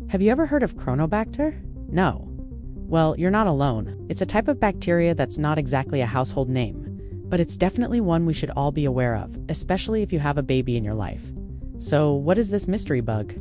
Have you ever heard of Cronobacter? No. Well, you're not alone. It's a type of bacteria that's not exactly a household name, but it's definitely one we should all be aware of, especially if you have a baby in your life. So, what is this mystery bug?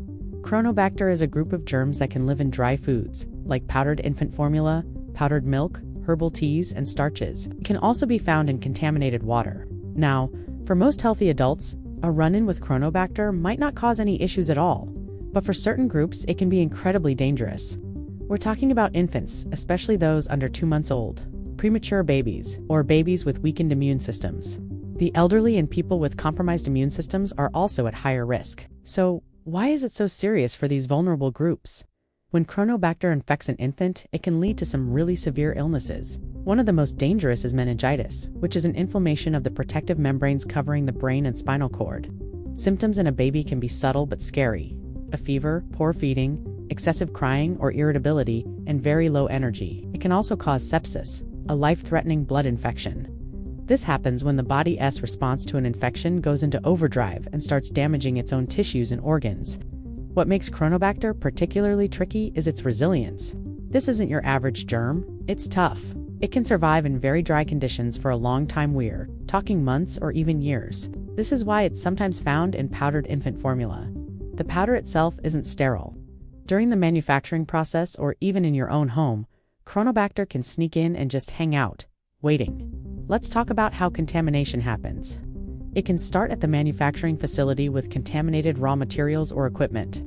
Cronobacter is a group of germs that can live in dry foods, like powdered infant formula, powdered milk, herbal teas, and starches. It can also be found in contaminated water. Now, for most healthy adults, a run-in with Cronobacter might not cause any issues at all, but for certain groups, it can be incredibly dangerous. We're talking about infants, especially those under 2 months old, premature babies, or babies with weakened immune systems. The elderly and people with compromised immune systems are also at higher risk. So, why is it so serious for these vulnerable groups? When Cronobacter infects an infant, it can lead to some really severe illnesses. One of the most dangerous is meningitis, which is an inflammation of the protective membranes covering the brain and spinal cord. Symptoms in a baby can be subtle but scary: a fever, poor feeding, excessive crying or irritability, and very low energy. It can also cause sepsis, a life-threatening blood infection. This happens when the body's response to an infection goes into overdrive and starts damaging its own tissues and organs. What makes Cronobacter particularly tricky is its resilience. This isn't your average germ, it's tough. It can survive in very dry conditions for a long time. We're talking months or even years. This is why it's sometimes found in powdered infant formula. The powder itself isn't sterile. During the manufacturing process or even in your own home, Cronobacter can sneak in and just hang out, waiting. Let's talk about how contamination happens. It can start at the manufacturing facility with contaminated raw materials or equipment.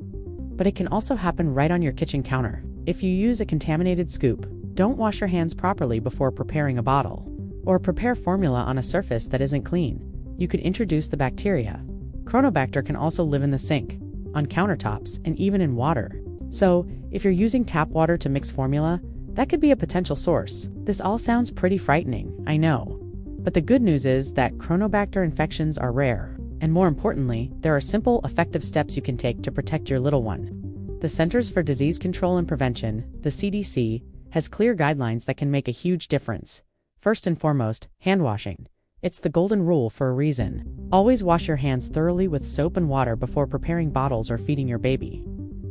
But it can also happen right on your kitchen counter. If you use a contaminated scoop, don't wash your hands properly before preparing a bottle, or prepare formula on a surface that isn't clean. You could introduce the bacteria. Cronobacter can also live in the sink, on countertops, and even in water. So, if you're using tap water to mix formula, that could be a potential source. This all sounds pretty frightening, I know. But the good news is that Cronobacter infections are rare. And more importantly, there are simple, effective steps you can take to protect your little one. The Centers for Disease Control and Prevention, the CDC, has clear guidelines that can make a huge difference. First and foremost, hand washing. It's the golden rule for a reason. Always wash your hands thoroughly with soap and water before preparing bottles or feeding your baby.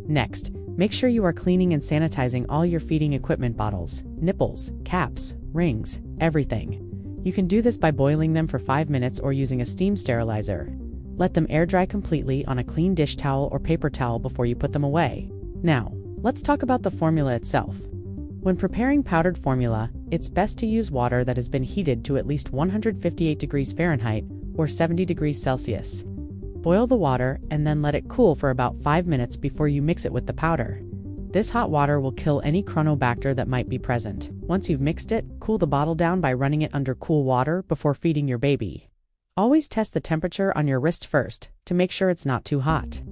Next, make sure you are cleaning and sanitizing all your feeding equipment: bottles, nipples, caps, rings, everything. You can do this by boiling them for 5 minutes or using a steam sterilizer. Let them air dry completely on a clean dish towel or paper towel before you put them away. Now, let's talk about the formula itself. When preparing powdered formula, it's best to use water that has been heated to at least 158 degrees Fahrenheit or 70 degrees Celsius. Boil the water and then let it cool for about 5 minutes before you mix it with the powder. This hot water will kill any Cronobacter that might be present. Once you've mixed it, cool the bottle down by running it under cool water before feeding your baby. Always test the temperature on your wrist first to make sure it's not too hot.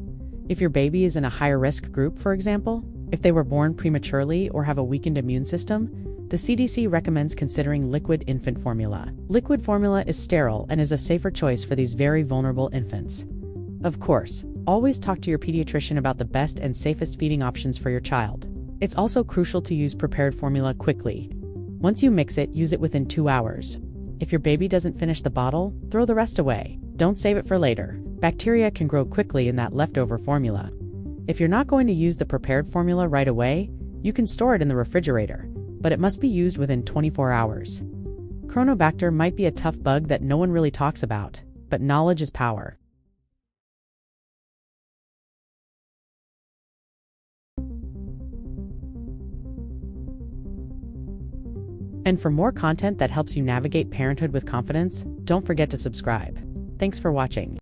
If your baby is in a higher risk group, for example, if they were born prematurely or have a weakened immune system, the CDC recommends considering liquid infant formula. Liquid formula is sterile and is a safer choice for these very vulnerable infants. Of course, always talk to your pediatrician about the best and safest feeding options for your child. It's also crucial to use prepared formula quickly. Once you mix it, use it within 2 hours. If your baby doesn't finish the bottle, throw the rest away. Don't save it for later. Bacteria can grow quickly in that leftover formula. If you're not going to use the prepared formula right away, you can store it in the refrigerator, but it must be used within 24 hours. Cronobacter might be a tough bug that no one really talks about, but knowledge is power. And for more content that helps you navigate parenthood with confidence, don't forget to subscribe. Thanks for watching.